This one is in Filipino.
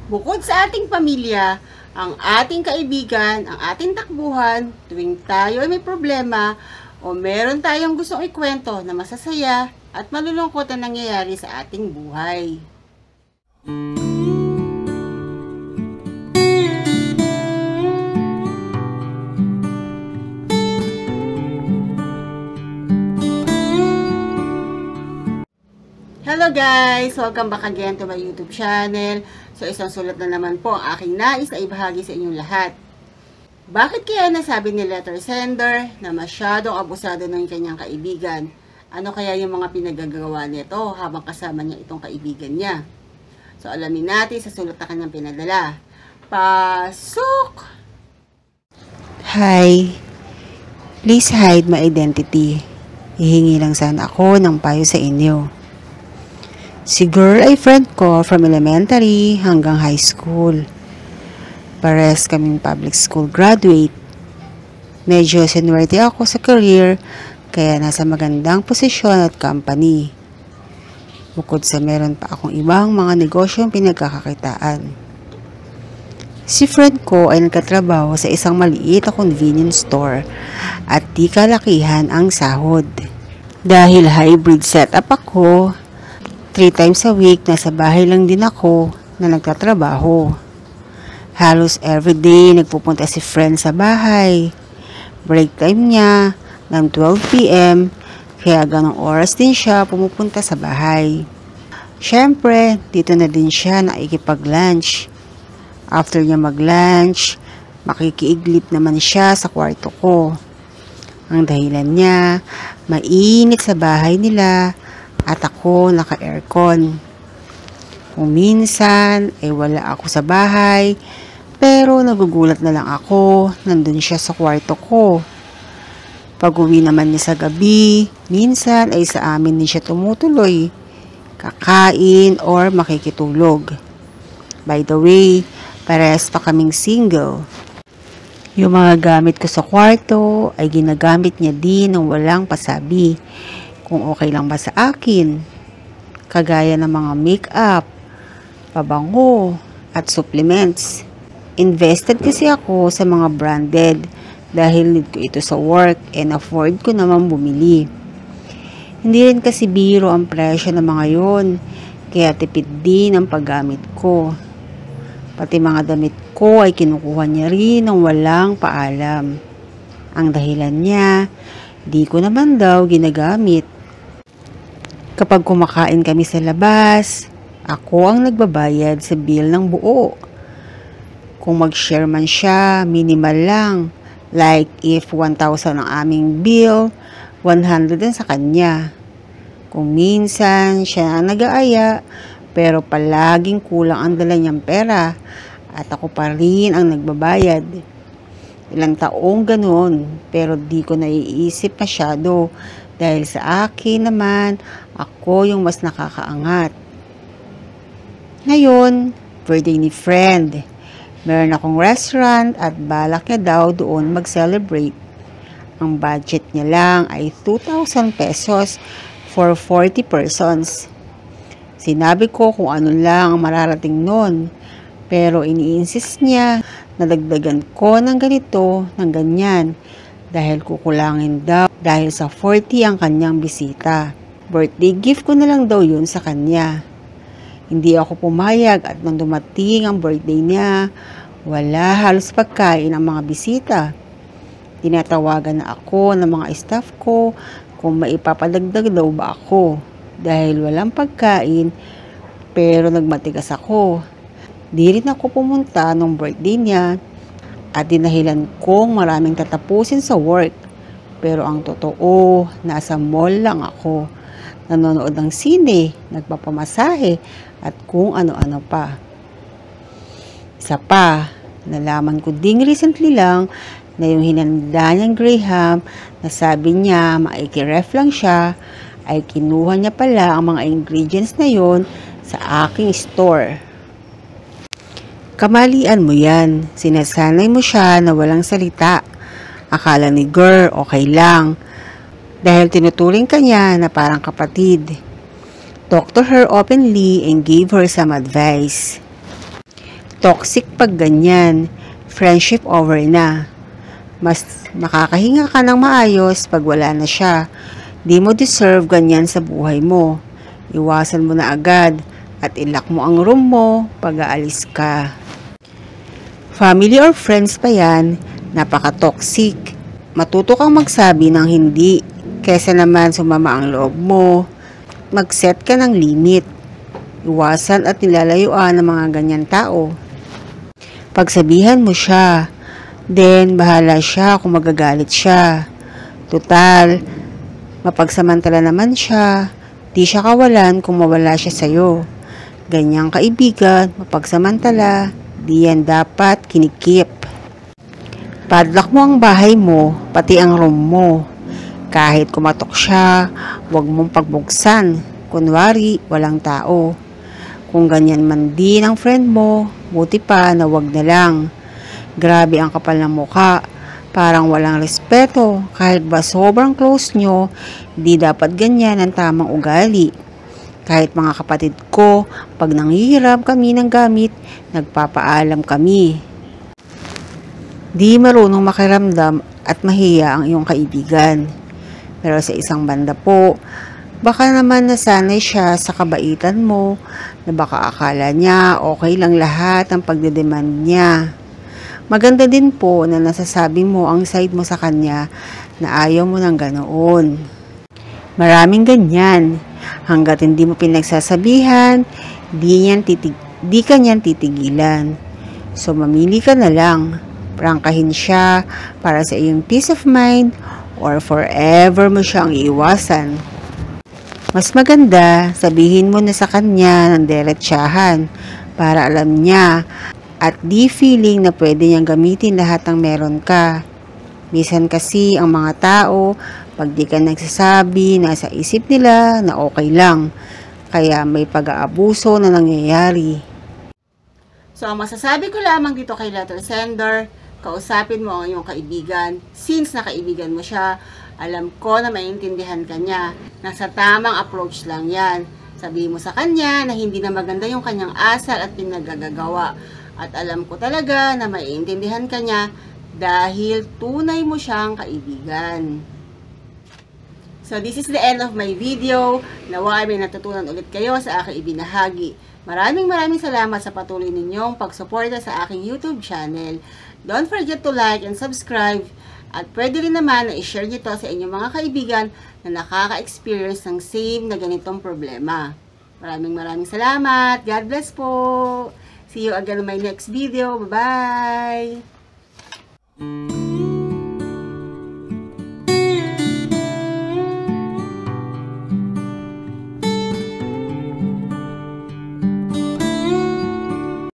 Bukod sa ating pamilya, ang ating kaibigan, ang ating takbuhan, tuwing tayo ay may problema o meron tayong gustong ikwento na masasaya at malulungkot na nangyayari sa ating buhay. Hello guys! Welcome back again to my YouTube channel. So isang sulat na naman po ang aking nais na ibahagi sa inyong lahat. Bakit kaya nasabi ni letter sender na masyadong abusado ng kanyang kaibigan? Ano kaya yung mga pinagagawa nito habang kasama niya itong kaibigan niya? So alamin natin sa sulat na kanyang pinadala. Pasok! Hi, please hide my identity. Hihingi lang sana ako ng payo sa inyo. Si girl ay friend ko from elementary hanggang high school. Pares kaming public school graduate. Medyo seniority ako sa career, kaya nasa magandang posisyon at company. Bukod sa meron pa akong ibang mga negosyong pinagkakakitaan. Si friend ko ay nagkatrabaho sa isang maliit na convenience store at di kalakihan ang sahod. Dahil hybrid setup ako, 3 times a week nasa bahay lang din ako na nagtatrabaho. Halos everyday nagpupunta si friend sa bahay. Break time niya ng 12 p.m. kaya ganong oras din siya pumupunta sa bahay. Syempre, dito na din siya nakikipag-lunch. After niya mag-lunch, makikiiglip naman siya sa kwarto ko. Ang dahilan niya, mainit sa bahay nila at ako naka-aircon. Kung minsan ay wala ako sa bahay, pero nagugulat na lang ako, nandun siya sa kwarto ko. Pag-uwi naman niya sa gabi, minsan ay sa amin din siya tumutuloy, kakain or makikitulog. By the way, parehas pa kaming single. Yung mga gamit ko sa kwarto ay ginagamit niya din ng walang pasabi. Kung okay lang ba sa akin, kagaya ng mga makeup, pabango, at supplements. Invested kasi ako sa mga branded dahil need ko ito sa work and afford ko naman bumili. Hindi rin kasi biro ang presyo ng mga yon, kaya tipid din ang paggamit ko. Pati mga damit ko ay kinukuha niya rin ng walang paalam. Ang dahilan niya, di ko naman daw ginagamit. Kapag kumakain kami sa labas, ako ang nagbabayad sa bill ng buo. Kung mag-share man siya, minimal lang. Like if 1,000 ang aming bill, 100 din sa kanya. Kung minsan siya ang nag-aaya, pero palaging kulang ang dala niyang pera at ako pa rin ang nagbabayad. Ilang taong ganoon, pero di ko naiisip masyado. Dahil sa akin naman, ako yung mas nakakaangat. Ngayon, birthday ni friend. Meron akong restaurant at balak niya daw doon mag-celebrate. Ang budget niya lang ay 2,000 pesos for 40 persons. Sinabi ko kung ano lang ang mararating nun. Pero ini-insist niya na dagdagan ko ng ganito, ng ganyan. Dahil kukulangin daw dahil sa 40 ang kanyang bisita. Birthday gift ko na lang daw yun sa kanya. Hindi ako pumayag at nang dumating ang birthday niya, wala halos pagkain ang mga bisita. Tinatawagan na ako ng mga staff ko kung maipapadagdag daw ba ako. Dahil walang pagkain, pero nagmatigas ako. Di rin ako pumunta nung birthday niya. At dinahilan kong maraming tatapusin sa work. Pero ang totoo, nasa mall lang ako. Nanonood ng sine, nagpapamasahe, at kung ano-ano pa. Isa pa, nalaman ko ding recently lang na yung hinanda niyang Graham na sabi niya maikiref lang siya, ay kinuha niya pala ang mga ingredients na yon sa aking store. Kamalian mo yan. Sinasanay mo siya na walang salita. Akala ni girl okay lang. Dahil tinuturing ka niya na parang kapatid. Talk to her openly and gave her some advice. Toxic pag ganyan. Friendship over na. Mas makakahinga ka ng maayos pag wala na siya. Di mo deserve ganyan sa buhay mo. Iwasan mo na agad at ilak mo ang room mo pag aalis ka. Family or friends pa yan, napaka-toxic. Matuto kang magsabi ng hindi, kesa naman sumama ang loob mo. Mag-set ka ng limit. Iwasan at nilalayuan ng mga ganyan tao. Pagsabihan mo siya, then bahala siya kung magagalit siya. Tutal, mapagsamantala naman siya. Di siya kawalan kung mawala siya sa'yo. Ganyang kaibigan, mapagsamantala, di yan dapat kinikip. Padlock mo ang bahay mo, pati ang room mo. Kahit kumatok siya, huwag mong pagbuksan. Kunwari, walang tao. Kung ganyan man din ang friend mo, buti pa na wag na lang. Grabe ang kapal ng mukha. Parang walang respeto. Kahit ba sobrang close nyo, di dapat ganyan ang tamang ugali. Kahit mga kapatid ko, pag nanghihiram kami ng gamit, nagpapaalam kami. Di marunong makiramdam at mahiya ang iyong kaibigan. Pero sa isang banda po, baka naman nasanay siya sa kabaitan mo, na baka akala niya okay lang lahat ang pagdedemand niya. Maganda din po na nasasabi mo ang side mo sa kanya na ayaw mo ng ganoon. Maraming ganyan. Hanggat hindi mo pinagsasabihan, di ka niyan titigilan. So mamili ka na lang. Prangkahin siya para sa iyong peace of mind or forever mo siyang iiwasan. Mas maganda, sabihin mo na sa kanya ng diretsahan para alam niya at di feeling na pwede niyang gamitin lahat ng meron ka. Minsan kasi ang mga tao, pag di ka nagsasabi, nasa isip nila na okay lang. Kaya may pag-aabuso na nangyayari. So, ang masasabi ko lamang dito kay letter sender, kausapin mo ang iyong kaibigan. Since nakaibigan mo siya, alam ko na maintindihan ka niya. Nasa tamang approach lang yan. Sabihin mo sa kanya na hindi na maganda yung kanyang asal at pinagagagawa. At alam ko talaga na maiintindihan ka niya dahil tunay mo siyang kaibigan. So this is the end of my video. Nawa ay may natutunan ulit kayo sa aking ibinahagi. Maraming salamat sa patuloy ninyong pagsuporta sa aking YouTube channel. Don't forget to like and subscribe. At pwede rin naman na i-share nyo to sa inyong mga kaibigan na nakaka-experience ng same na ganitong problema. Maraming salamat. God bless po. See you again in my next video. Bye-bye!